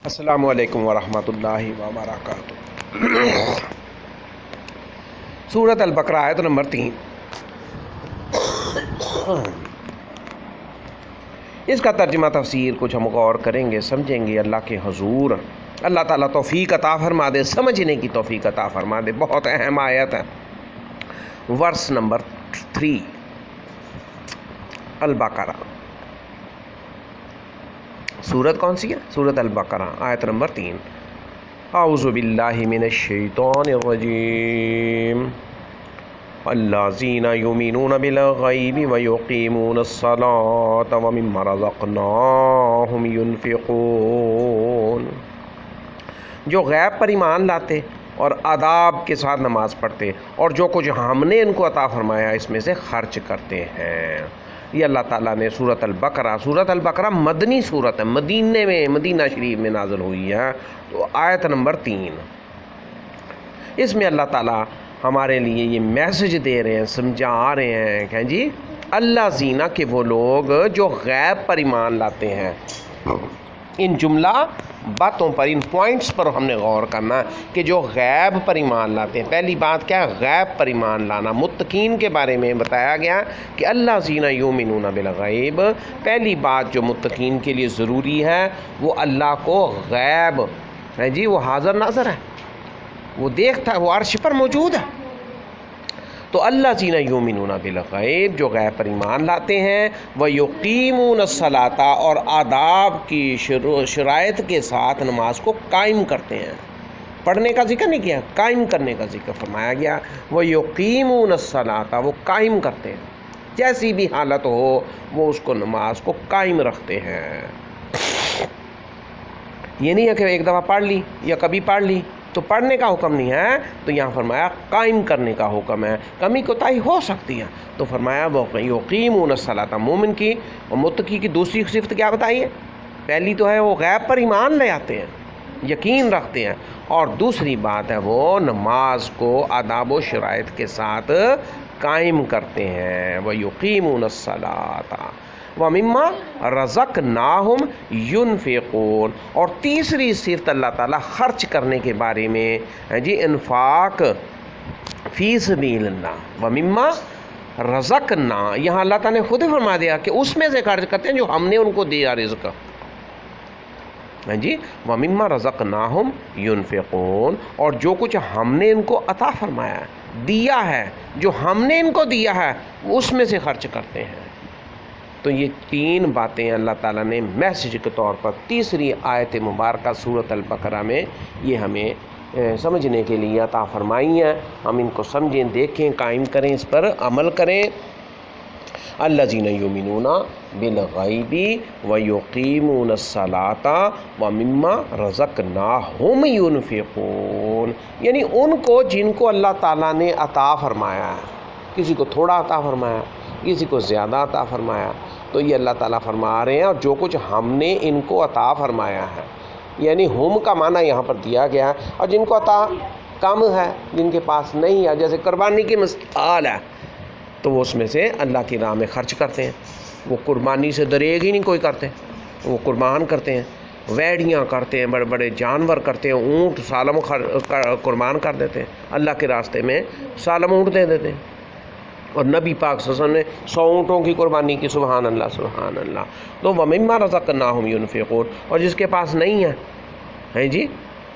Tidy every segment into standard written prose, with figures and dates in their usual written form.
السلام علیکم ورحمۃ اللہ وبرکاتہ۔ سورۃ البقرہ آیت نمبر 3۔ اس کا ترجمہ تفسیر کچھ ہم غور کریں گے، سمجھیں گے اللہ کے حضور۔ اللہ تعالیٰ توفیق عطا فرما دے، سمجھنے کی توفیق عطا فرما دے۔ بہت اہم آیت ہے۔ ورس نمبر 3 البقرہ۔ سورت کون سی ہے؟ سورت البقرہ آیت نمبر 3۔ اعوذ باللہ من الشیطان الرجیم۔ الذین یؤمنون بالغیب ویقیمون الصلاۃ ومما رزقناہم ینفقون۔ جو غیب پر ایمان لاتے اور آداب کے ساتھ نماز پڑھتے اور جو کچھ ہم نے ان کو عطا فرمایا اس میں سے خرچ کرتے ہیں۔ یہ اللہ تعالیٰ نے سورۃ البقرہ مدنی صورت ہے، مدینہ شریف میں نازل ہوئی ہے۔ تو آیت نمبر 3، اس میں اللہ تعالیٰ ہمارے لیے یہ میسج دے رہے ہیں، سمجھا رہے ہیں کہ جی اللہ زینہ کہ وہ لوگ جو غیب پر ایمان لاتے ہیں۔ ان جملہ باتوں پر، ان پوائنٹس پر ہم نے غور کرنا کہ جو غیب پر ایمان لاتے ہیں۔ پہلی بات کیا ہے؟ غیب پر ایمان لانا۔ متقین کے بارے میں بتایا گیا کہ اللہ زینہ یؤمنون بالغیب۔ پہلی بات جو متقین کے لیے ضروری ہے وہ اللہ کو غیب ہے جی، وہ حاضر ناظر ہے، وہ دیکھتا ہے، وہ عرش پر موجود ہے۔ تو اللہ زینہ یؤمنون بالغیب، جو غیب پر ایمان لاتے ہیں، ویقیمون الصلاۃ، اور آداب کی شرائط کے ساتھ نماز کو قائم کرتے ہیں۔ پڑھنے کا ذکر نہیں کیا، قائم کرنے کا ذکر فرمایا گیا۔ ویقیمون الصلاۃ، وہ قائم کرتے ہیں، جیسی بھی حالت ہو وہ اس کو نماز کو قائم رکھتے ہیں۔ یہ نہیں ہے کہ ایک دفعہ پڑھ لی یا کبھی پڑھ لی تو پڑھنے کا حکم نہیں ہے، تو یہاں فرمایا قائم کرنے کا حکم ہے۔ کمی کوتاہی ہو سکتی ہے تو فرمایا یقیمون الصلاۃ۔ مومن کی اور متقی کی دوسری صفت کیا بتائی ہے؟ پہلی تو ہے وہ غیب پر ایمان لے آتے ہیں، یقین رکھتے ہیں، اور دوسری بات ہے وہ نماز کو آداب و شرائط کے ساتھ قائم کرتے ہیں۔ وَيُقِيمُونَ الصَّلَاةَ وَمِمَّا رَزَقْنَاهُمْ يُنْفِقُونَ۔ اور تیسری صفت اللہ تعالیٰ خرچ کرنے کے بارے میں ہے جی، انفاق فی سبیل اللہ۔ وَمِمَّا رَزَقْنَا، یہاں اللہ تعالیٰ نے خود ہی فرما دیا کہ اس میں سے خرچ کرتے ہیں جو ہم نے ان کو دیا رزق ہے جی۔ وَمِمَّا رَزَقْنَاهُمْ يُنْفِقُونَ، اور جو کچھ ہم نے ان کو عطا فرمایا ہے، دیا ہے، جو ہم نے ان کو دیا ہے اس میں سے خرچ کرتے ہیں۔ تو یہ تین باتیں اللہ تعالیٰ نے میسج کے طور پر تیسری آیت مبارکہ سورۃ البقرہ میں یہ ہمیں سمجھنے کے لیے عطا فرمائی ہیں۔ ہم ان کو سمجھیں، دیکھیں، قائم کریں، اس پر عمل کریں۔ الذین یؤمنون بالغیب ویقیمون الصلاۃ ومما رزقناہم ینفقون، یعنی ان کو جن کو اللہ تعالیٰ نے عطا فرمایا ہے، کسی کو تھوڑا عطا فرمایا، کسی کو زیادہ عطا فرمایا، تو یہ اللہ تعالیٰ فرما رہے ہیں اور جو کچھ ہم نے ان کو عطا فرمایا ہے، یعنی ہم کا معنی یہاں پر دیا گیا ہے، اور جن کو عطا کم ہے، جن کے پاس نہیں ہے، جیسے قربانی کی مثال ہے تو وہ اس میں سے اللہ کی راہ میں خرچ کرتے ہیں۔ وہ قربانی سے دریغ ہی نہیں کوئی کرتے، وہ قربان کرتے ہیں، ویڑیاں کرتے ہیں، بڑے بڑے جانور کرتے ہیں، اونٹ سالم قربان کر دیتے ہیں، اللہ کے راستے میں سالم اونٹ دے دیتے ہیں۔ اور نبی پاک صلی اللہ علیہ وسلم نے 100 اونٹوں کی قربانی کی، سبحان اللہ سبحان اللہ۔ تو وَمِمَّا رَزَقْنَاهُمْ يُنْفِقُونَ، اور جس کے پاس نہیں ہے جی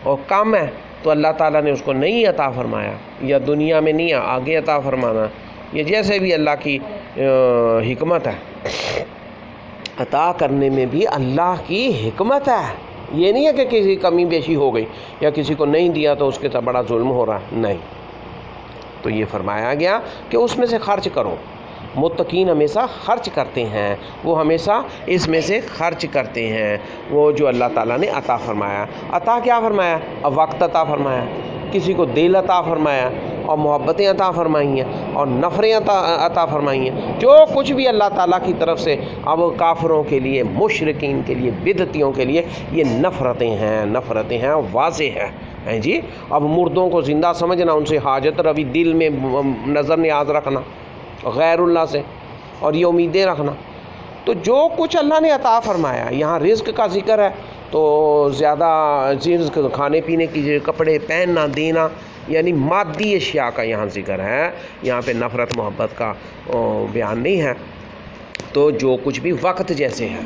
اور کم ہے تو اللہ تعالیٰ نے اس کو نہیں عطا فرمایا، یا دنیا میں نہیں ہے، آگے عطا فرمانا، یہ جیسے بھی اللہ کی حکمت ہے، عطا کرنے میں بھی اللہ کی حکمت ہے۔ یہ نہیں ہے کہ کسی کمی بیشی ہو گئی یا کسی کو نہیں دیا تو اس کے ساتھ بڑا ظلم ہو رہا ہے، نہیں۔ تو یہ فرمایا گیا کہ اس میں سے خرچ کرو۔ متقین ہمیشہ خرچ کرتے ہیں، وہ ہمیشہ اس میں سے خرچ کرتے ہیں، وہ جو اللہ تعالیٰ نے عطا فرمایا۔ عطا کیا فرمایا؟ وقت عطا فرمایا، کسی کو دل عطا فرمایا، اور محبتیں عطا فرمائی ہیں، اور نفریں عطا فرمائی ہیں۔ جو کچھ بھی اللہ تعالیٰ کی طرف سے اب کافروں کے لیے، مشرکین کے لیے، بدعتیوں کے لیے یہ نفرتیں ہیں، واضح ہیں جی۔ اب مردوں کو زندہ سمجھنا، ان سے حاجت روی، دل میں نظر نیاز رکھنا غیر اللہ سے، اور یہ امیدیں رکھنا، تو جو کچھ اللہ نے عطا فرمایا، یہاں رزق کا ذکر ہے تو زیادہ چیز کھانے پینے کی کپڑے پہننا دینا، یعنی مادی اشیاء کا یہاں ذکر ہے، یہاں پہ نفرت محبت کا بیان نہیں ہے۔ تو جو کچھ بھی وقت جیسے ہے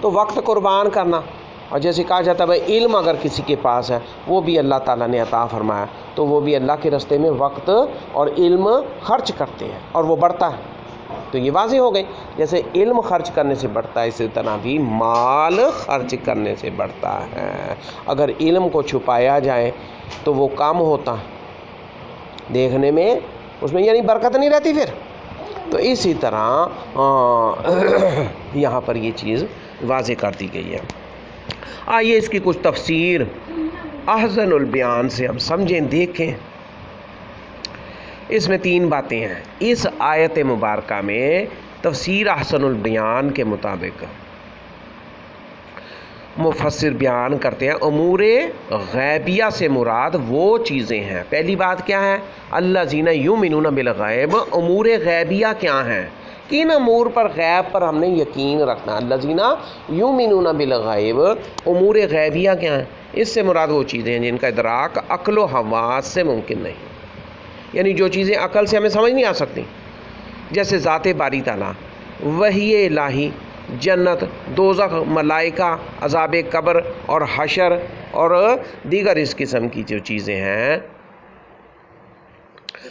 تو وقت قربان کرنا، اور جیسے کہا جاتا ہے بھائی علم اگر کسی کے پاس ہے وہ بھی اللہ تعالیٰ نے عطا فرمایا تو وہ بھی اللہ کے راستے میں وقت اور علم خرچ کرتے ہیں اور وہ بڑھتا ہے۔ تو یہ واضح ہو گئی، جیسے علم خرچ کرنے سے بڑھتا ہے اسی طرح بھی مال خرچ کرنے سے بڑھتا ہے۔ اگر علم کو چھپایا جائے تو وہ کم ہوتا ہے، دیکھنے میں اس میں یعنی برکت نہیں رہتی پھر۔ تو اسی طرح یہاں پر یہ چیز واضح کر دی گئی ہے۔ آئیے اس کی کچھ تفسیر احسن البیان سے ہم سمجھیں، دیکھیں۔ اس میں 3 باتیں ہیں۔ اس آیت مبارکہ میں تفسیر احسن البیان کے مطابق مفسر بیان کرتے ہیں امور غیبیہ سے مراد وہ چیزیں ہیں۔ پہلی بات کیا ہے؟ الذین یؤمنون بالغیب، امور غیبیہ کیا ہیں؟ کن امور پر غیب پر ہم نے یقین رکھنا۔ الذین یؤمنون بالغیب، امور غیبیہ کیا ہیں؟ اس سے مراد وہ چیزیں ہیں جن کا ادراک عقل و حواس سے ممکن نہیں، یعنی جو چیزیں عقل سے ہمیں سمجھ نہیں آ سکتی، جیسے ذات باری تعالیٰ، وحی الہی، جنت، دوزخ، ملائکہ، عذاب قبر اور حشر اور دیگر اس قسم کی جو چیزیں ہیں،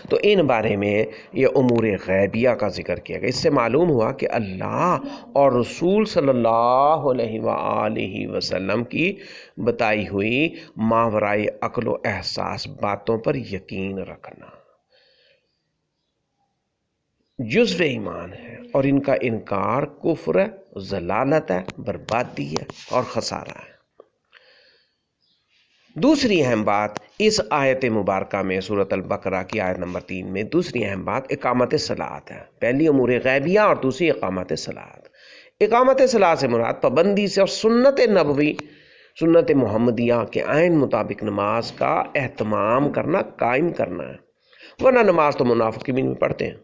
تو ان بارے میں یہ امور غیبیہ کا ذکر کیا گیا۔ اس سے معلوم ہوا کہ اللہ اور رسول صلی اللہ علیہ وآلہ وسلم کی بتائی ہوئی ماورائے عقل و احساس باتوں پر یقین رکھنا جزو ایمان ہے، اور ان کا انکار کفر ہے، ضلالت ہے، بربادی ہے اور خسارہ ہے۔ دوسری اہم بات اس آیت مبارکہ میں سورۃ البقرہ کی آیت نمبر 3 میں دوسری اہم بات اقامت صلاۃ ہے۔ پہلی امور غیبیہ اور دوسری اقامت صلاۃ۔ اقامت صلاۃ سے مراد پابندی سے اور سنت نبوی، سنت محمدیہ کے عین مطابق نماز کا اہتمام کرنا، قائم کرنا ہے۔ ورنہ نماز تو منافقین بھی پڑھتے ہیں،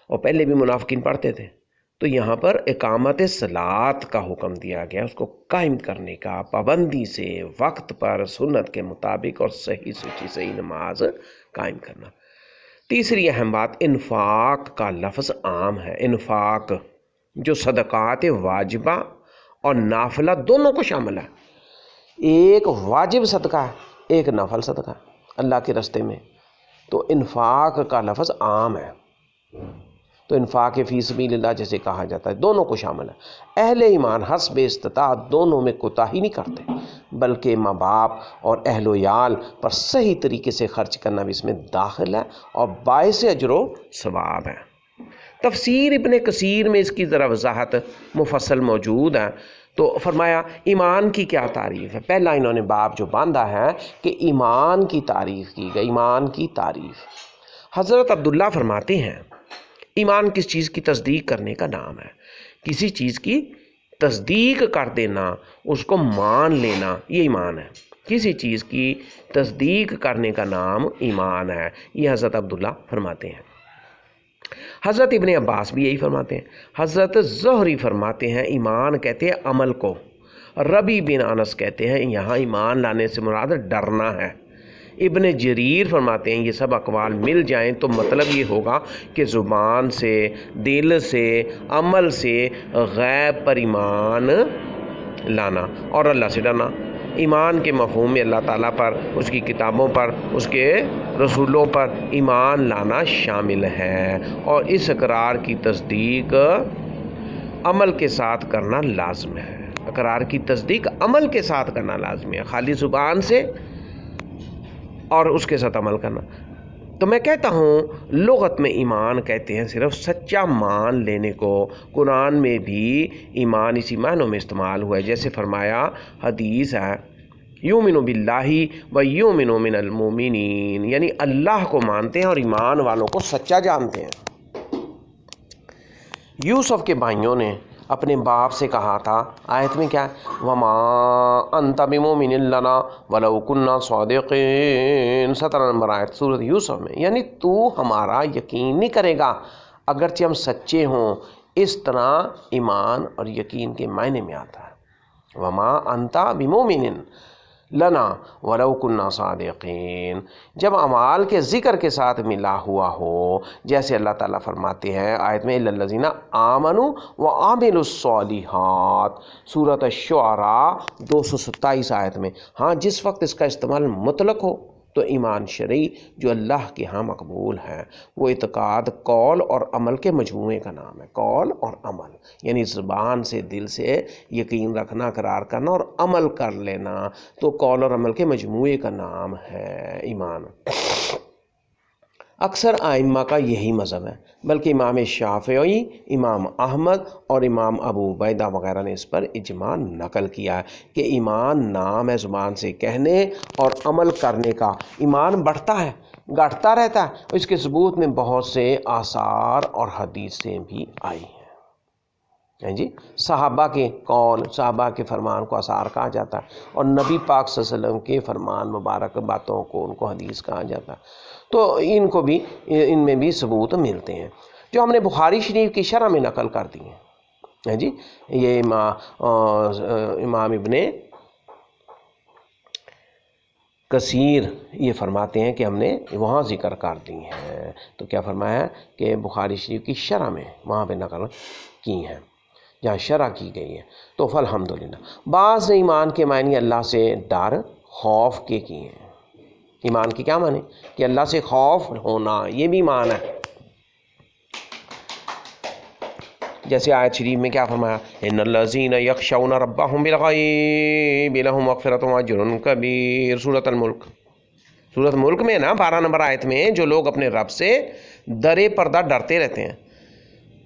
اور پہلے بھی منافقین پڑھتے تھے۔ تو یہاں پر اقامت صلاۃ کا حکم دیا گیا، اس کو قائم کرنے کا، پابندی سے، وقت پر، سنت کے مطابق اور صحیح سچی صحیح نماز قائم کرنا۔ تیسری اہم بات انفاق کا لفظ عام ہے۔ انفاق جو صدقات واجبہ اور نافلہ دونوں کو شامل ہے۔ ایک واجب صدقہ ہے، ایک نفل صدقہ ہے اللہ کے راستے میں، تو انفاق کا لفظ عام ہے۔ تو انفاق فی سبیل اللہ جیسے کہا جاتا ہے، دونوں کو شامل ہے۔ اہل ایمان حسب استطاعت دونوں میں کوتاہی نہیں کرتے، بلکہ ماں باپ اور اہل و عیال پر صحیح طریقے سے خرچ کرنا بھی اس میں داخل ہے اور باعث اجر و ثواب ہے۔ تفسیر ابن کثیر میں اس کی ذرا وضاحت مفصل موجود ہے۔ تو فرمایا ایمان کی کیا تعریف ہے۔ پہلا انہوں نے باب جو باندھا ہے کہ ایمان کی تعریف کی گئی۔ ایمان کی تعریف، حضرت عبداللہ فرماتے ہیں ایمان کس چیز کی تصدیق کرنے کا نام ہے۔ کسی چیز کی تصدیق کر دینا، اس کو مان لینا، یہ ایمان ہے۔ کسی چیز کی تصدیق کرنے کا نام ایمان ہے، یہ حضرت عبداللہ فرماتے ہیں۔ حضرت ابن عباس بھی یہی فرماتے ہیں۔ حضرت زہری فرماتے ہیں ایمان کہتے ہیں عمل کو۔ ربی بن انس کہتے ہیں یہاں ایمان لانے سے مراد ڈرنا ہے۔ ابن جریر فرماتے ہیں یہ سب اقوال مل جائیں تو مطلب یہ ہوگا کہ زبان سے، دل سے، عمل سے غیب پر ایمان لانا اور اللہ سے ڈرنا۔ ایمان کے مفہوم میں اللہ تعالیٰ پر، اس کی کتابوں پر، اس کے رسولوں پر ایمان لانا شامل ہے، اور اس اقرار کی تصدیق عمل کے ساتھ کرنا لازم ہے۔ اقرار کی تصدیق عمل کے ساتھ کرنا لازمی ہے، خالی زبان سے اور اس کے ساتھ عمل کرنا۔ تو میں کہتا ہوں لغت میں ایمان کہتے ہیں صرف سچا مان لینے کو۔ قرآن میں بھی ایمان اسی معنوں میں استعمال ہوا ہے، جیسے فرمایا حدیث ہے یؤمن باللہ و یؤمن من المؤمنین، یعنی اللہ کو مانتے ہیں اور ایمان والوں کو سچا جانتے ہیں۔ یوسف کے بھائیوں نے اپنے باپ سے کہا تھا، آیت میں کیا ہے وما انت بمؤمن لنا ولو كنا صادقین، 17 نمبر آیت سورۃ یوسف میں، یعنی تو ہمارا یقین نہیں کرے گا اگرچہ ہم سچے ہوں، اس طرح ایمان اور یقین کے معنی میں آتا ہے۔ وما انتا بمومن لنا ولو کنا صادقین، جب اعمال کے ذکر کے ساتھ ملا ہوا ہو، جیسے اللہ تعالیٰ فرماتے ہیں آیت میں الا الذین آمنوا وعملوا الصالحات، سورۃ الشعراء 227 آیت میں۔ ہاں جس وقت اس کا استعمال مطلق ہو تو ایمان شرعی جو اللہ کے ہاں مقبول ہے وہ اعتقاد قول اور عمل کے مجموعے کا نام ہے۔ قول اور عمل یعنی زبان سے دل سے یقین رکھنا، قرار کرنا اور عمل کر لینا، تو قول اور عمل کے مجموعے کا نام ہے ایمان۔ اکثر ائمہ کا یہی مذہب ہے، بلکہ امام شافعی، امام احمد اور امام ابو عبیدہ وغیرہ نے اس پر اجماع نقل کیا ہے کہ ایمان نام ہے زبان سے کہنے اور عمل کرنے کا۔ ایمان بڑھتا ہے، گھٹتا رہتا ہے، اس کے ثبوت میں بہت سے آثار اور حدیثیں بھی آئی ہیں۔ جی صحابہ کے قول، صحابہ کے فرمان کو آثار کہا جاتا ہے، اور نبی پاک صلی اللہ علیہ وسلم کے فرمان مبارک باتوں کو ان کو حدیث کہا جاتا ہے۔ تو ان کو بھی، ان میں بھی ثبوت ملتے ہیں جو ہم نے بخاری شریف کی شرح میں نقل کر دی ہیں۔ جی یہ امام ابن کثیر یہ فرماتے ہیں کہ ہم نے وہاں ذکر کر دی ہیں، تو کیا فرمایا کہ بخاری شریف کی شرح میں وہاں پہ نقل کی ہیں جہاں شرح کی گئی ہے۔ تو فالحمدللہ بعض نے ایمان کے معنی اللہ سے ڈر، خوف کے کیے ہیں۔ ایمان کی کیا معنی؟ کہ اللہ سے خوف ہونا، یہ بھی ایمان ہے۔ جیسے آیت شریف میں کیا فرمایا، ان الذین یخشون ربهم بالغیب لہم مغفرۃ واجر کبیر، سورۃ الملک۔ سورۃ ملک میں نا 12 نمبر آیت میں جو لوگ اپنے رب سے درے پردہ ڈرتے رہتے ہیں۔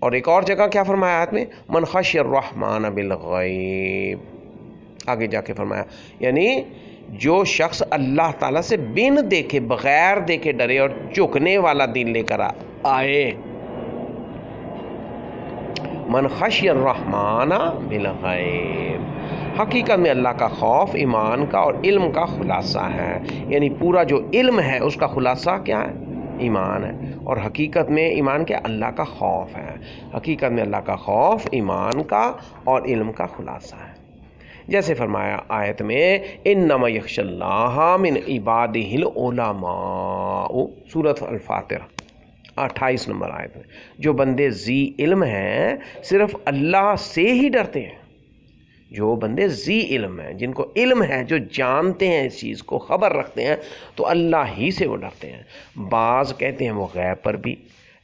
اور ایک اور جگہ کیا فرمایا آیت میں، من خشی الرحمن بالغیب، آگے جا کے فرمایا یعنی جو شخص اللہ تعالیٰ سے بن دیکھے، بغیر دیکھے ڈرے اور جھکنے والا دل لے کر آئے۔ من خشی الرحمن بالغیب، حقیقت میں اللہ کا خوف ایمان کا اور علم کا خلاصہ ہے، یعنی پورا جو علم ہے اس کا خلاصہ کیا ہے؟ ایمان ہے۔ اور حقیقت میں ایمان کیا؟ اللہ کا خوف ہے۔ حقیقت میں اللہ کا خوف ایمان کا اور علم کا خلاصہ ہے۔ جیسے فرمایا آیت میں انما یخشی اللہ من عبادہ العلماء، سورۃ الفاتر 28 نمبر آیت میں، جو بندے ذی علم ہیں صرف اللہ سے ہی ڈرتے ہیں۔ جو بندے ذی علم ہیں، جن کو علم ہے، جو جانتے ہیں اس چیز کو، خبر رکھتے ہیں، تو اللہ ہی سے وہ ڈرتے ہیں۔ بعض کہتے ہیں وہ غیب پر بھی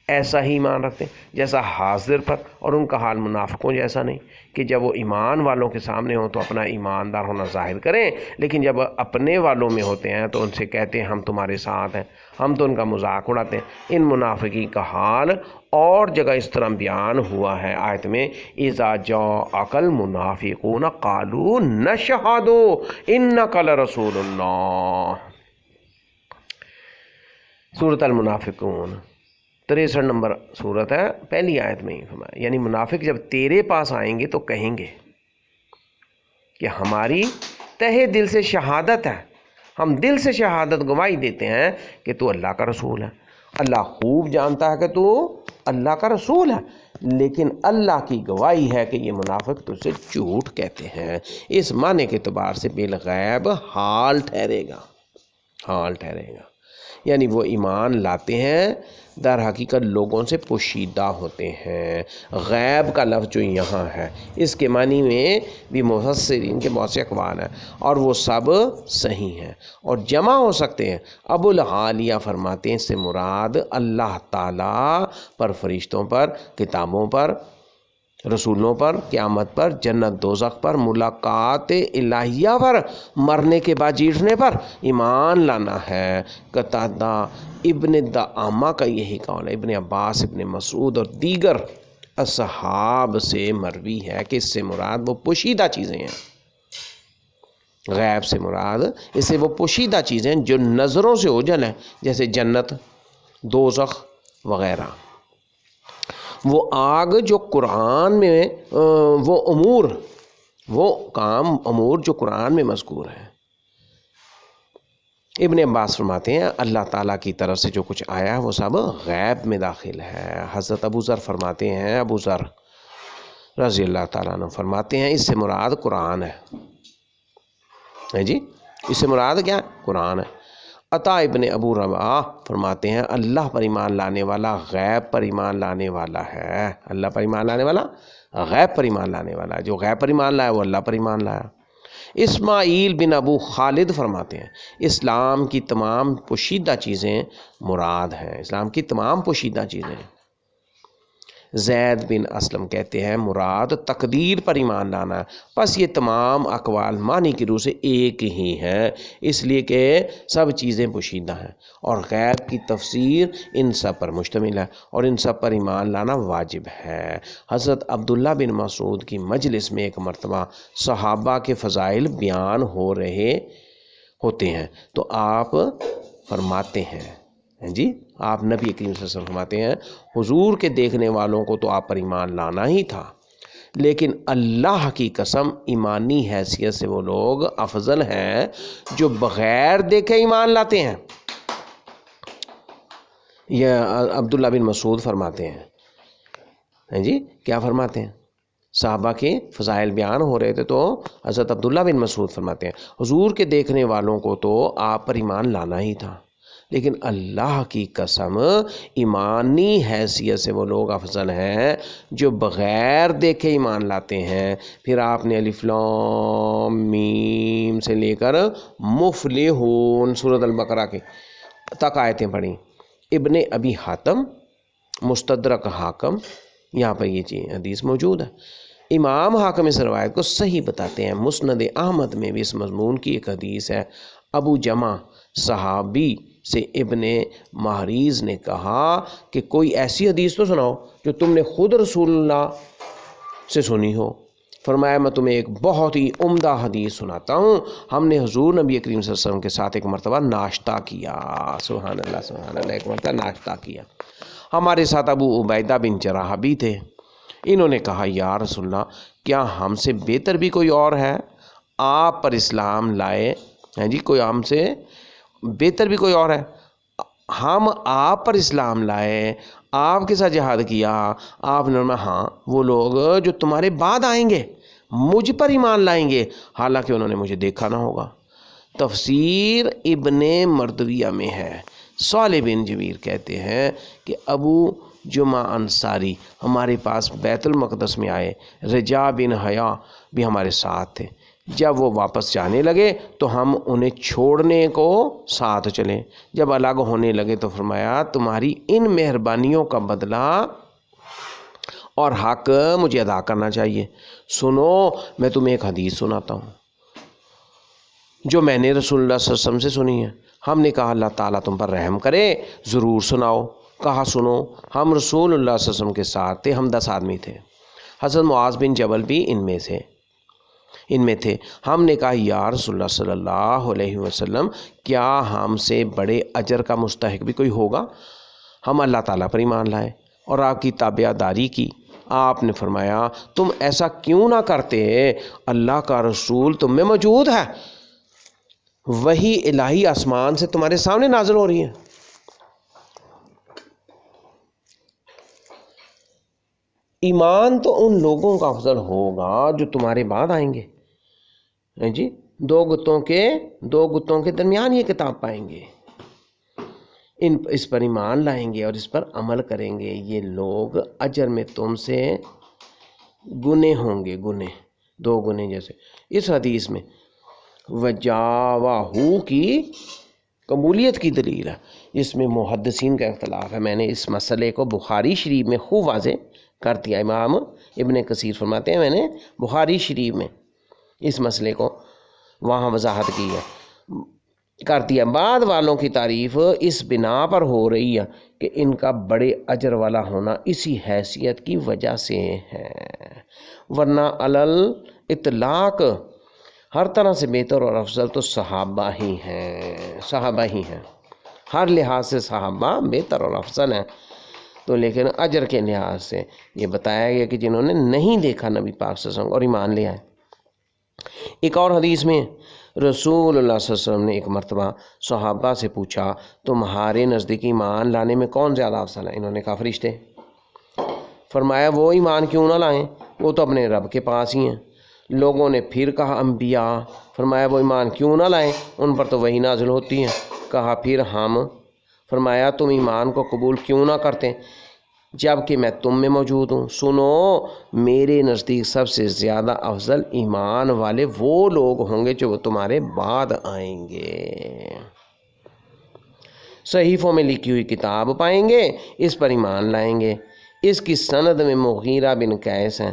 ایسا ہی ایمان رکھتے ہیں جیسا حاضر پر، اور ان کا حال منافقوں جیسا نہیں کہ جب وہ ایمان والوں کے سامنے ہوں تو اپنا ایماندار ہونا ظاہر کریں، لیکن جب اپنے والوں میں ہوتے ہیں تو ان سے کہتے ہیں ہم تمہارے ساتھ ہیں، ہم تو ان کا مذاق اڑاتے ہیں۔ ان منافقین کا حال اور جگہ اس طرح بیان ہوا ہے آیت میں اذا جاءک المنافقون قالوا نشہد انک لرسول اللہ، سورۃ المنافقون 63 نمبر سورت ہے، پہلی آیت میں ہی فرمایا، یعنی منافق جب تیرے پاس آئیں گے تو کہیں گے کہ ہماری تہہ دل سے شہادت ہے، ہم دل سے شہادت گواہی دیتے ہیں کہ تو اللہ کا رسول ہے۔ اللہ خوب جانتا ہے کہ تو اللہ کا رسول ہے، لیکن اللہ کی گواہی ہے کہ یہ منافق تجھ سے جھوٹ کہتے ہیں۔ اس معنی کے اعتبار سے بالغیب حال ٹھہرے گا، حال ٹھہرے گا، یعنی وہ ایمان لاتے ہیں در حقیقت لوگوں سے پوشیدہ ہوتے ہیں۔ غیب کا لفظ جو یہاں ہے اس کے معنی میں بھی مفسرین کے بہت سے اقوال ہیں اور وہ سب صحیح ہیں اور جمع ہو سکتے ہیں۔ ابو العالیہ فرماتے ہیں اس سے مراد اللہ تعالیٰ پر، فرشتوں پر، کتابوں پر، رسولوں پر، قیامت پر، جنت دوزخ پر، ملاقات الہیہ پر، مرنے کے بعد جیٹنے پر ایمان لانا ہے۔ قتادہ ابن دعامہ کا یہی قول ہے، ابن عباس، ابن مسعود اور دیگر اصحاب سے مروی ہے کہ اس سے مراد وہ پوشیدہ چیزیں ہیں۔ غیب سے مراد اس سے وہ پوشیدہ چیزیں جو نظروں سے اوجھل ہیں، جیسے جنت، دوزخ وغیرہ۔ وہ آگ جو قرآن میں وہ امور، وہ کام، امور جو قرآن میں مذکور ہیں۔ ابن عباس فرماتے ہیں اللہ تعالیٰ کی طرف سے جو کچھ آیا ہے وہ سب غیب میں داخل ہے۔ حضرت ابو ذر فرماتے ہیں، ابو ذر رضی اللہ تعالیٰ عنہ فرماتے ہیں اس سے مراد قرآن ہے جی، اس سے مراد کیا قرآن ہے۔ عطا ابن ابو رباح فرماتے ہیں اللہ پر ایمان لانے والا غیب پر ایمان لانے والا ہے۔ اللہ پر ایمان لانے والا غیب پر ایمان لانے والا ہے، جو غیب پر ایمان لایا وہ اللہ پر ایمان لایا۔ اسماعیل بن ابو خالد فرماتے ہیں اسلام کی تمام پوشیدہ چیزیں مراد ہیں، اسلام کی تمام پوشیدہ چیزیں۔ زید بن اسلم کہتے ہیں مراد تقدیر پر ایمان لانا ہے، پس یہ تمام اقوال معنی کی روح سے ایک ہی ہیں، اس لیے کہ سب چیزیں پوشیدہ ہیں اور غیب کی تفسیر ان سب پر مشتمل ہے اور ان سب پر ایمان لانا واجب ہے۔ حضرت عبداللہ بن مسعود کی مجلس میں ایک مرتبہ صحابہ کے فضائل بیان ہو رہے ہوتے ہیں تو آپ فرماتے ہیں جی، آپ نبی کریم صلی اللہ علیہ وسلم فرماتے ہیں حضور کے دیکھنے والوں کو تو آپ پر ایمان لانا ہی تھا، لیکن اللہ کی قسم ایمانی حیثیت سے وہ لوگ افضل ہیں جو بغیر دیکھے ایمان لاتے ہیں۔ یہ عبداللہ بن مسعود فرماتے ہیں جی، کیا فرماتے ہیں؟ صحابہ کے فضائل بیان ہو رہے تھے تو حضرت عبداللہ بن مسعود فرماتے ہیں حضور کے دیکھنے والوں کو تو آپ پر ایمان لانا ہی تھا، لیکن اللہ کی قسم ایمانی حیثیت سے وہ لوگ افضل ہیں جو بغیر دیکھے ایمان لاتے ہیں۔ پھر آپ نے الف لام میم سے لے کر مفلحون سورۃ البقرہ کے تک آیتیں پڑھیں۔ ابن ابی حاتم مستدرک حاکم، یہاں پر یہ حدیث موجود ہے۔ امام حاکم اس روایت کو صحیح بتاتے ہیں۔ مسند احمد میں بھی اس مضمون کی ایک حدیث ہے۔ ابو جمع صحابی سے ابن محریز نے کہا کہ کوئی ایسی حدیث تو سناؤ جو تم نے خود رسول اللہ سے سنی ہو۔ فرمایا میں تمہیں ایک بہت ہی عمدہ حدیث سناتا ہوں، ہم نے حضور نبی کریم صلی اللہ علیہ وسلم کے ساتھ ایک مرتبہ ناشتہ کیا، سبحان اللہ سبحان اللہ، ایک مرتبہ ناشتہ کیا، ہمارے ساتھ ابو عبیدہ بن جراح بھی تھے۔ انہوں نے کہا یا رسول اللہ کیا ہم سے بہتر بھی کوئی اور ہے؟ آپ پر اسلام لائے ہیں جی، کوئی ہم سے بہتر بھی کوئی اور ہے؟ ہم آپ پر اسلام لائے، آپ کے ساتھ جہاد کیا، آپ نے فرمایا ہاں وہ لوگ جو تمہارے بعد آئیں گے مجھ پر ایمان لائیں گے حالانکہ انہوں نے مجھے دیکھا نہ ہوگا۔ تفسیر ابن مردویہ میں ہے۔ صالح بن جبیر کہتے ہیں کہ ابو جمعہ انصاری ہمارے پاس بیت المقدس میں آئے، رجا بن حیا بھی ہمارے ساتھ تھے، جب وہ واپس جانے لگے تو ہم انہیں چھوڑنے کو ساتھ چلے، جب الگ ہونے لگے تو فرمایا تمہاری ان مہربانیوں کا بدلہ اور حق مجھے ادا کرنا چاہیے، سنو میں تمہیں ایک حدیث سناتا ہوں جو میں نے رسول اللہ صلی اللہ علیہ وسلم سے سنی ہے۔ ہم نے کہا اللہ تعالیٰ تم پر رحم کرے، ضرور سناؤ۔ کہا سنو، ہم رسول اللہ صلی اللہ علیہ وسلم کے ساتھ تھے، ہم 10 آدمی تھے، حضرت معاذ بن جبل بھی ان میں تھے۔ ہم نے کہا یا رسول اللہ صلی اللہ علیہ وسلم کیا ہم سے بڑے اجر کا مستحق بھی کوئی ہوگا؟ ہم اللہ تعالیٰ پر ایمان لائے اور آپ کی تابع داری کی۔ آپ نے فرمایا تم ایسا کیوں نہ کرتے، اللہ کا رسول تم میں موجود ہے، وحی الہی آسمان سے تمہارے سامنے نازل ہو رہی ہے۔ ایمان تو ان لوگوں کا افضل ہوگا جو تمہارے بعد آئیں گے جی، دو گتوں کے درمیان یہ کتاب پائیں گے، اس پر ایمان لائیں گے اور اس پر عمل کریں گے، یہ لوگ اجر میں تم سے گنے ہوں گے، 2 گنے جیسے۔ اس حدیث میں وجاوہو کی قبولیت کی دلیل ہے، اس میں محدثین کا اختلاف ہے۔ میں نے اس مسئلے کو بخاری شریف میں خوب واضح کر دیا۔ امام ابن کثیر فرماتے ہیں میں نے بخاری شریف میں اس مسئلے کو وہاں وضاحت کی ہے، کر دیا۔ بعد والوں کی تعریف اس بنا پر ہو رہی ہے کہ ان کا بڑے اجر والا ہونا اسی حیثیت کی وجہ سے ہے، ورنہ علل اطلاق ہر طرح سے بہتر اور افضل تو صحابہ ہی ہیں، ہر لحاظ سے صحابہ بہتر اور افضل ہیں، تو لیکن اجر کے لحاظ سے یہ بتایا گیا کہ جنہوں نے نہیں دیکھا نبی پاک صلی اللہ علیہ وسلم اور ایمان لے آئے۔ ایک اور حدیث میں رسول اللہ صلی اللہ علیہ وسلم نے ایک مرتبہ صحابہ سے پوچھا تمہارے نزدیک ایمان لانے میں کون زیادہ افضل ہے؟ انہوں نے کہا فرشتے۔ فرمایا وہ ایمان کیوں نہ لائیں، وہ تو اپنے رب کے پاس ہی ہیں۔ لوگوں نے پھر کہا انبیاء، فرمایا وہ ایمان کیوں نہ لائیں، ان پر تو وحی نازل ہوتی ہے۔ کہا پھر ہم، فرمایا تم ایمان کو قبول کیوں نہ کرتے جب کہ میں تم میں موجود ہوں۔ سنو، میرے نزدیک سب سے زیادہ افضل ایمان والے وہ لوگ ہوں گے جو تمہارے بعد آئیں گے، صحیفوں میں لکھی ہوئی کتاب پائیں گے، اس پر ایمان لائیں گے۔ اس کی سند میں مغیرہ بن قیس ہیں۔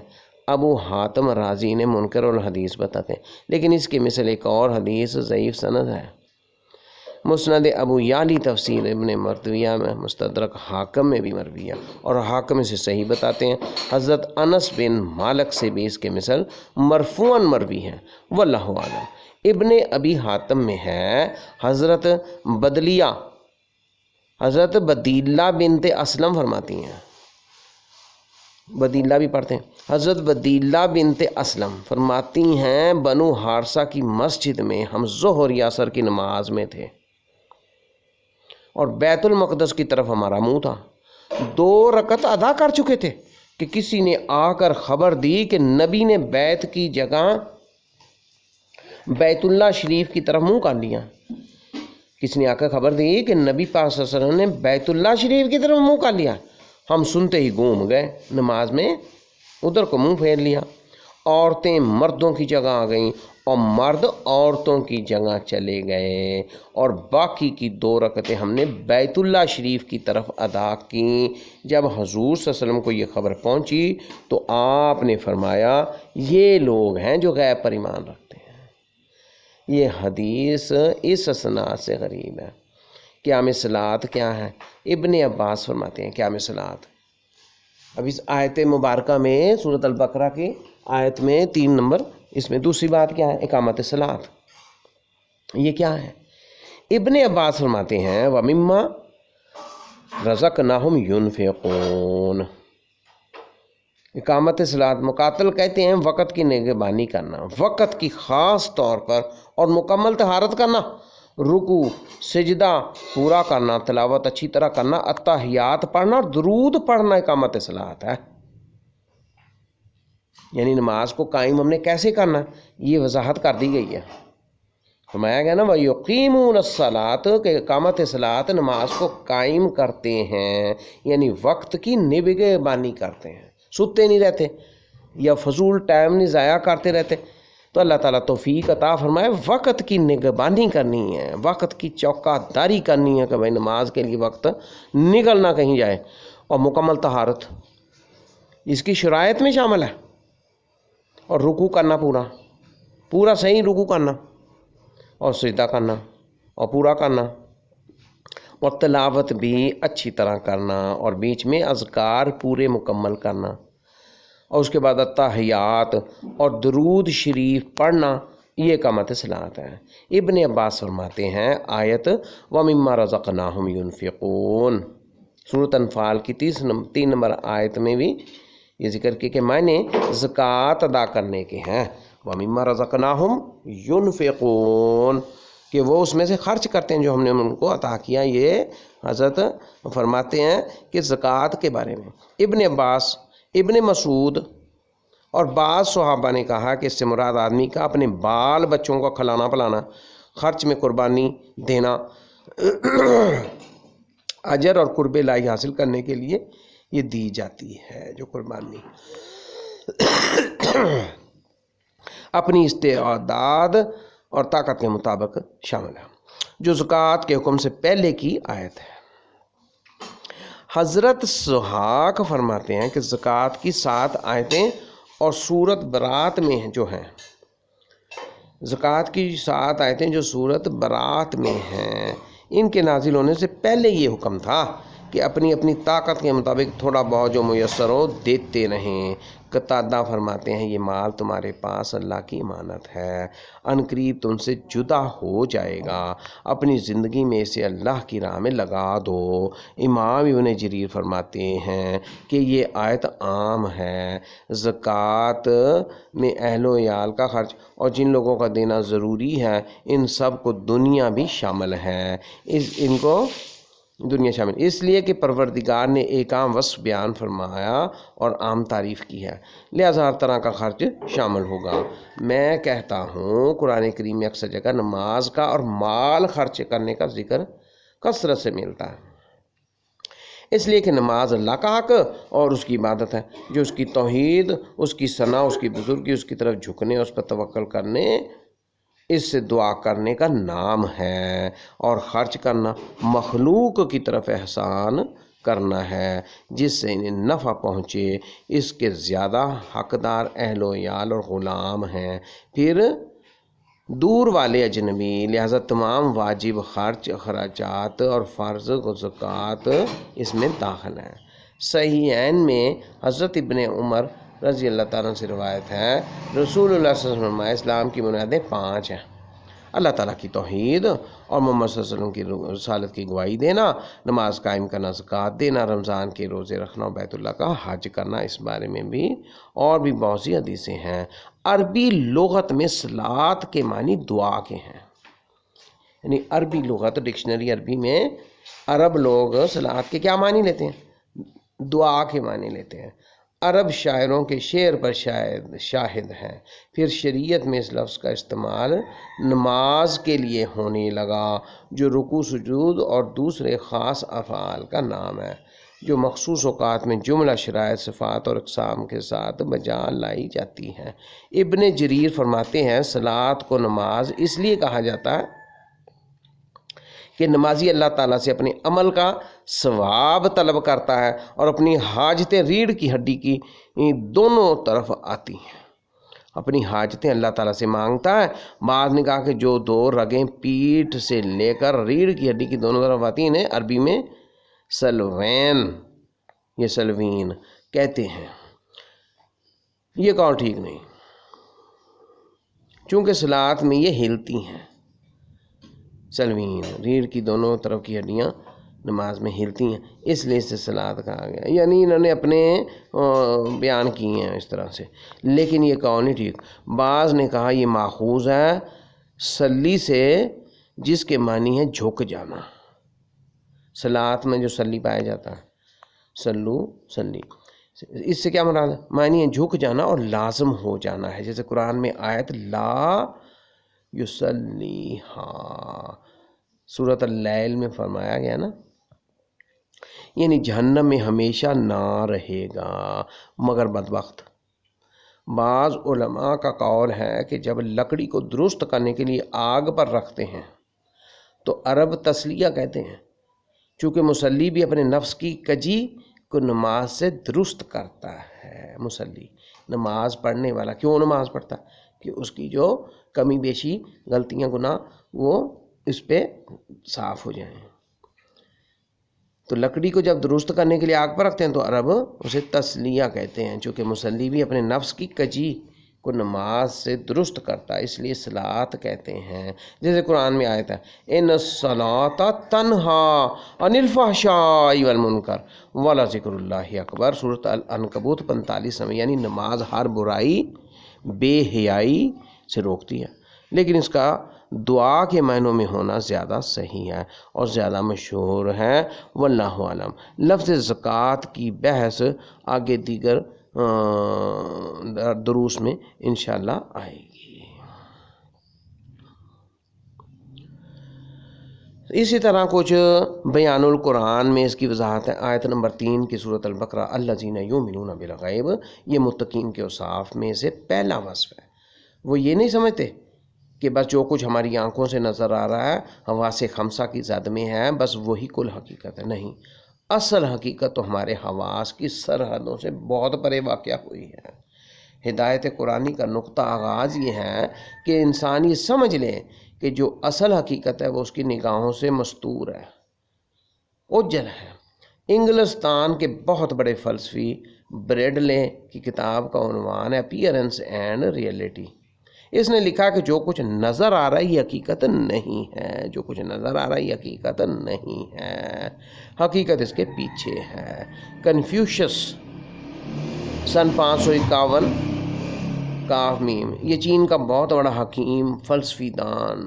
ابو حاتم رازی نے منکر الحدیث بتاتے ہیں، لیکن اس کی مثل ایک اور حدیث ضعیف سند ہے۔ مسند ابو یعلی تفسیر ابن مردویہ میں، مستدرک حاکم میں بھی مرویہ اور حاکم سے صحیح بتاتے ہیں۔ حضرت انس بن مالک سے بھی اس کے مثل مرفوعاً مروی ہیں، واللہ اعلم۔ ابن ابی حاتم میں ہے حضرت بدیلہ بنت اسلم فرماتی ہیں، بدیلہ بھی پڑھتے ہیں، حضرت بدیلہ بنت اسلم فرماتی ہیں بنو حارثہ کی مسجد میں ہم ظہر یا عصر کی نماز میں تھے اور بیت المقدس کی طرف ہمارا منہ تھا۔ 2 رکعت ادا کر چکے تھے کہ کسی نے آ کر خبر دی کہ نبی نے بیت کی جگہ بیت اللہ شریف کی طرف منہ کر لیا۔ کسی نے آ کر خبر دی کہ نبی پاک صلی اللہ علیہ وسلم نے بیت اللہ شریف کی طرف منہ کر لیا۔ ہم سنتے ہی گھوم گئے، نماز میں ادھر کو منہ پھیر لیا۔ عورتیں مردوں کی جگہ آ گئیں اور مرد عورتوں کی جگہ چلے گئے، اور باقی کی 2 رکعتیں ہم نے بیت اللہ شریف کی طرف ادا کیں۔ جب حضور صلی اللہ علیہ وسلم کو یہ خبر پہنچی تو آپ نے فرمایا یہ لوگ ہیں جو غیب پر ایمان رکھتے ہیں۔ یہ حدیث اس اسناد سے غریب ہے۔ قیام صلاۃ کیا ہے؟ ابن عباس فرماتے ہیں قیام صلاۃ، اب اس آیت مبارکہ میں سورۃ البقرہ کی آیت میں 3 نمبر، اس میں دوسری بات کیا ہے؟ اقامت صلاۃ۔ یہ کیا ہے؟ ابن عباس فرماتے ہیں وَمِمَّا رَزَقْنَاهُمْ يُنْفِقُونَ۔ اقامت صلاۃ مقاتل کہتے ہیں وقت کی نگہبانی کرنا، وقت کی خاص طور پر اور مکمل طہارت کرنا، رکوع سجدہ پورا کرنا، تلاوت اچھی طرح کرنا، اتحیات پڑھنا اور درود پڑھنا اقامت صلاۃ ہے۔ یعنی نماز کو قائم ہم نے کیسے کرنا، یہ وضاحت کر دی گئی ہے۔ فرمایا گیا نا وَيُقِيمُونَ الصَّلَاةَ کہ اقامت صلاۃ نماز کو قائم کرتے ہیں، یعنی وقت کی نگہبانی کرتے ہیں، سوتے نہیں رہتے یا فضول ٹائم نہیں ضائع کرتے رہتے۔ تو اللہ تعالیٰ توفیق عطا فرمائے، وقت کی نگہبانی کرنی ہے، وقت کی چوکا داری کرنی ہے کہ بھائی نماز کے لیے وقت نکلنا کہیں جائے، اور مکمل طہارت اس کی شرائط میں شامل ہے، اور رکوع کرنا پورا صحیح رکوع کرنا، اور سجدہ کرنا اور پورا کرنا، اور تلاوت بھی اچھی طرح کرنا، اور بیچ میں اذکار پورے مکمل کرنا، اور اس کے بعد اتحیات اور درود شریف پڑھنا، یہ اقامت صلاۃ ہے۔ ابن عباس فرماتے ہیں آیت وَمِمَّا رَزَقْنَاهُمْ يُنْفِقُونَ، سورۃ انفال کی 3 نمبر آیت میں بھی یہ ذکر کیا کہ میں نے زکوٰۃ ادا کرنے کے ہیں، وَمِمَّا رَزَقْنَاهُمْ يُنْفِقُونَ کہ وہ اس میں سے خرچ کرتے ہیں جو ہم نے ان کو عطا کیا۔ یہ حضرت فرماتے ہیں کہ زکوٰۃ کے بارے میں ابن عباس، ابن مسعود اور بعض صحابہ نے کہا کہ اس سے مراد آدمی کا اپنے بال بچوں کو کھلانا پلانا، خرچ میں قربانی دینا، اجر اور قرب الہی حاصل کرنے کے لیے یہ دی جاتی ہے جو قربانی اپنی استعداد اور طاقت کے مطابق شامل ہے، جو زکوٰۃ کے حکم سے پہلے کی آیت ہے۔ حضرت ضحاک فرماتے ہیں کہ زکوٰۃ کی 7 آیتیں اور سورت برات میں جو ہیں، زکوٰۃ کی 7 آیتیں جو سورت برات میں ہیں، ان کے نازل ہونے سے پہلے یہ حکم تھا کہ اپنی اپنی طاقت کے مطابق تھوڑا بہت جو میسر ہو دیتے رہیں۔ قتادہ فرماتے ہیں یہ مال تمہارے پاس اللہ کی امانت ہے، عن قریب تم سے جدا ہو جائے گا، اپنی زندگی میں اسے اللہ کی راہ میں لگا دو۔ امام ابن جریر فرماتے ہیں کہ یہ آیت عام ہے، زکوٰۃ میں اہل و عیال کا خرچ اور جن لوگوں کا دینا ضروری ہے ان سب کو دنیا بھی شامل ہے، ان کو دنیا شامل، اس لیے کہ پروردگار نے ایک عام وصف بیان فرمایا اور عام تعریف کی ہے، لہذا ہر طرح کا خرچ شامل ہوگا۔ میں کہتا ہوں قرآن کریم میں اکثر جگہ نماز کا اور مال خرچ کرنے کا ذکر کثرت سے ملتا ہے، اس لیے کہ نماز اللہ کا حق اور اس کی عبادت ہے، جو اس کی توحید، اس کی ثنا، اس کی بزرگی، اس کی طرف جھکنے، اس پر توکل کرنے، اس سے دعا کرنے کا نام ہے، اور خرچ کرنا مخلوق کی طرف احسان کرنا ہے جس سے انہیں نفع پہنچے، اس کے زیادہ حقدار اہل و عیال اور غلام ہیں، پھر دور والے اجنبی، لہذا تمام واجب خراجات اور فرض زکوٰۃ اس میں داخل ہیں۔ صحیحین میں حضرت ابن عمر رضی اللہ تعالیٰ سے روایت ہے، رسول اللہ صلی اللہ علیہ وسلم نے اسلام کی بنیادیں 5 ہیں: اللہ تعالیٰ کی توحید اور محمد صلی اللہ علیہ وسلم کی رسالت کی گواہی دینا، نماز قائم کرنا، زکوٰۃ دینا، رمضان کے روزے رکھنا اور بیت اللہ کا حج کرنا۔ اس بارے میں بھی اور بھی بہت سی حدیثیں ہیں۔ عربی لغت میں صلاۃ کے معنی دعا کے ہیں، یعنی عربی لغت ڈکشنری عربی میں عرب لوگ صلاۃ کے کیا معنی لیتے ہیں؟ دعا کے معنی لیتے ہیں۔ عرب شاعروں کے شعر پر شاہد ہیں۔ پھر شریعت میں اس لفظ کا استعمال نماز کے لیے ہونے لگا، جو رکوع، سجود اور دوسرے خاص افعال کا نام ہے، جو مخصوص اوقات میں جملہ شرائط، صفات اور اقسام کے ساتھ بجا لائی جاتی ہیں۔ ابن جریر فرماتے ہیں صلاۃ کو نماز اس لیے کہا جاتا ہے کہ نمازی اللہ تعالیٰ سے اپنے عمل کا ثواب طلب کرتا ہے اور اپنی حاجتیں ریڑھ کی ہڈی کی دونوں طرف آتی ہیں، اپنی حاجتیں اللہ تعالیٰ سے مانگتا ہے۔ بعض نے کہا کہ جو 2 رگیں پیٹھ سے لے کر ریڑھ کی ہڈی کی دونوں طرف آتی ہیں عربی میں سلوین یا سلوین کہتے ہیں۔ یہ قول ٹھیک نہیں، چونکہ صلاۃ میں یہ ہلتی ہیں، سلوین ریڑھ کی دونوں طرف کی ہڈیاں نماز میں ہلتی ہیں، اس لیے اسے صلاۃ کہا گیا، یعنی انہوں نے اپنے بیان کیے ہیں اس طرح سے، لیکن یہ قول نہیں ٹھیک۔ بعض نے کہا یہ ماخوذ ہے سلی سے، جس کے معنی ہے جھک جانا۔ صلاۃ میں جو سلی پایا جاتا ہے، سلو سلی، اس سے کیا مراد ہے؟ معنی ہے جھک جانا اور لازم ہو جانا ہے، جیسے قرآن میں آیت لا یصلی، سورۃ اللیل میں فرمایا گیا نا، یعنی جہنم میں ہمیشہ نہ رہے گا مگر بدبخت۔ بعض علماء کا قول ہے کہ جب لکڑی کو درست کرنے کے لیے آگ پر رکھتے ہیں تو عرب تسلیہ کہتے ہیں، چونکہ مصلی بھی اپنے نفس کی کجی کو نماز سے درست کرتا ہے۔ مصلی نماز پڑھنے والا کیوں نماز پڑھتا ہے؟ کہ اس کی جو کمی بیشی، غلطیاں، گناہ، وہ اس پہ صاف ہو جائیں۔ تو لکڑی کو جب درست کرنے کے لیے آگ پر رکھتے ہیں تو عرب اسے تسلیہ کہتے ہیں، چونکہ مصلی بھی اپنے نفس کی کجی کو نماز سے درست کرتا ہے، اس لیے صلاۃ کہتے ہیں۔ جیسے قرآن میں آیت ہے ان الصلاۃ تنہی عن الفحشاء والمنکر ولذکر اللہ اکبر، سورۃ العنکبوت 45 میں، یعنی نماز ہر برائی، بے حیائی سے روکتی ہے، لیکن اس کا دعا کے معنوں میں ہونا زیادہ صحیح ہے اور زیادہ مشہور ہے، واللہ اعلم۔ لفظ زکوٰۃ کی بحث آگے دیگر دروس میں انشاءاللہ آئے گی۔ اسی طرح کچھ بیان القرآن میں اس کی وضاحت ہے۔ آیت نمبر 3 کی سورۃ البقرہ، الذین یؤمنون بالغیب، یہ متقین کے اوصاف میں سے پہلا وصف ہے۔ وہ یہ نہیں سمجھتے کہ بس جو کچھ ہماری آنکھوں سے نظر آ رہا ہے، حواس خمسہ کی زد میں ہے، بس وہی کل حقیقت ہے۔ نہیں، اصل حقیقت تو ہمارے حواس کی سرحدوں سے بہت پرے واقع ہوئی ہے۔ ہدایت قرآنی کا نقطہ آغاز یہ ہے کہ انسان یہ سمجھ لے کہ جو اصل حقیقت ہے وہ اس کی نگاہوں سے مستور ہے، اوجھل ہے۔ انگلستان کے بہت بڑے فلسفی بریڈلے کی کتاب کا عنوان ہے اپیئرنس اینڈ ریئلٹی۔ اس نے لکھا کہ جو کچھ نظر آ رہا ہے یہ حقیقت نہیں ہے، جو کچھ نظر آ رہا ہے یہ حقیقت نہیں ہے، حقیقت اس کے پیچھے ہے۔ کنفیوشس سن 551 کاف میم، یہ چین کا بہت بڑا حکیم، فلسفی دان،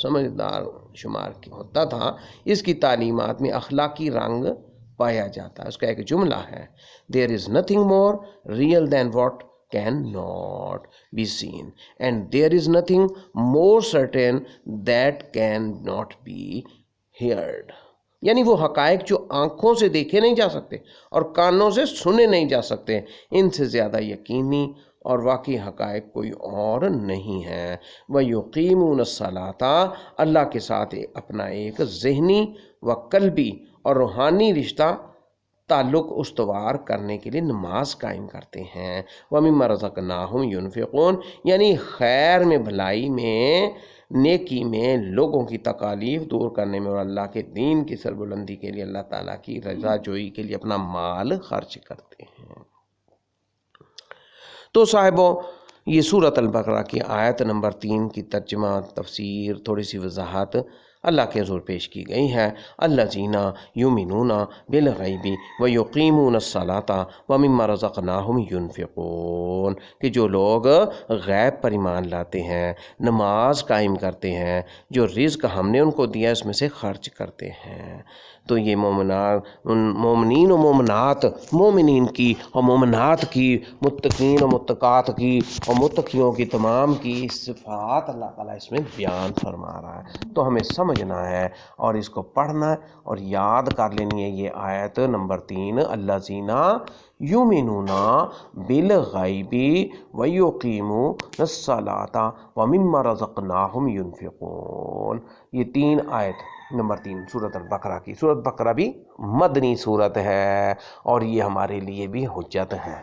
سمجھدار شمار ہوتا تھا، اس کی تعلیمات میں اخلاقی رنگ پایا جاتا ہے۔ اس کا ایک جملہ ہے "There is nothing more real than what can not be seen and there is nothing more certain that can not be heard"۔ یعنی وہ حقائق جو آنکھوں سے دیکھے نہیں جا سکتے اور کانوں سے سنے نہیں جا سکتے، ان سے زیادہ یقینی اور واقعی حقائق کوئی اور نہیں ہے۔ وَيُقِيمُونَ الصَّلَاةَ، اللہ کے ساتھ اپنا ایک ذہنی و قلبی اور روحانی رشتہ تعلق استوار کرنے کے لیے نماز قائم کرتے ہیں۔ وَمِمَّا رَزَقْنَاهُمْ يُنْفِقُونَ، یعنی خیر میں، بھلائی میں، نیکی میں، لوگوں کی تکالیف دور کرنے میں اور اللہ کے دین کی سربلندی کے لیے، اللہ تعالیٰ کی رضا جوئی کے لیے اپنا مال خرچ کرتے ہیں۔ تو صاحبوں، یہ سورۃ البقرہ کی آیت نمبر 3 کی ترجمہ، تفسیر، تھوڑی سی وضاحت اللہ کے حضور پیش کی گئی ہے۔ الذین یؤمنون بالغیب ویقیمون الصلاۃ ومما رزقناہم ینفقون، کہ جو لوگ غیب پر ایمان لاتے ہیں، نماز قائم کرتے ہیں، جو رزق ہم نے ان کو دیا اس میں سے خرچ کرتے ہیں۔ تو یہ مومنین و مومنات، مومنین کی اور مومنات کی، متقین و متقات کی اور متقیوں کی تمام کی صفات اللہ تعالیٰ اس میں بیان فرما رہا ہے۔ تو ہمیں سمجھنا ہے اور اس کو پڑھنا ہے اور یاد کر لینی ہے یہ آیت نمبر 3، الذین یؤمنون بالغیب ویقیمون الصلاۃ ومما رزقناہم ینفقون۔ یہ 3 آیت نمبر 3 سورۃ البقرہ کی۔ سورۃ بقرہ بھی مدنی سورت ہے اور یہ ہمارے لیے بھی حجت ہے،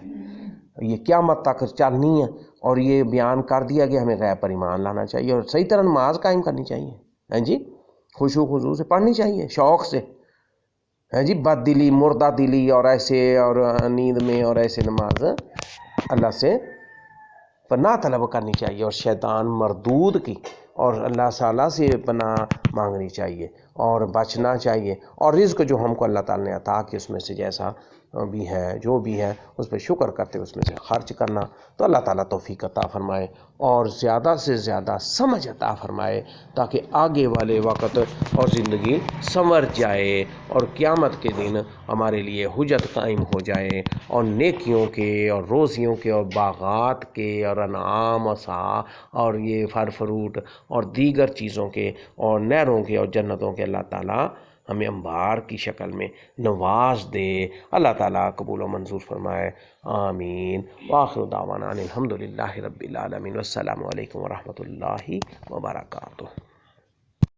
یہ قیامت تک چلنی ہے، اور یہ بیان کر دیا کہ ہمیں غیب پر ایمان لانا چاہیے اور صحیح طرح نماز قائم کرنی چاہیے، ہاں جی، خشوع و خضوع سے پڑھنی چاہیے، شوق سے، ہاں جی، بد دلی، مردہ دلی اور ایسے اور نیند میں اور ایسے نماز اللہ سے پناہ طلب کرنی چاہیے اور شیطان مردود کی اور اللہ تعالیٰ سے پناہ مانگنی چاہیے اور بچنا چاہیے، اور رزق جو ہم کو اللہ تعالیٰ نے عطا کہ اس میں سے جیسا بھی ہے، جو بھی ہے اس پہ شکر کرتے اس میں سے خرچ کرنا۔ تو اللہ تعالیٰ توفیق عطا فرمائے اور زیادہ سے زیادہ سمجھ عطا فرمائے تاکہ آگے والے وقت اور زندگی سنور جائے اور قیامت کے دن ہمارے لیے حجت قائم ہو جائے اور نیکیوں کے اور روزیوں کے اور باغات کے اور انعام و سا اور یہ پھل فروٹ اور دیگر چیزوں کے اور نہروں کے اور جنتوں کے اللہ تعالیٰ ہمیں انبار کی شکل میں نواز دے۔ اللہ تعالیٰ قبول و منظور فرمائے، آمین۔ وآخر دعوانا الحمدللہ رب العالمین، والسلام علیکم ورحمۃ اللہ وبرکاتہ۔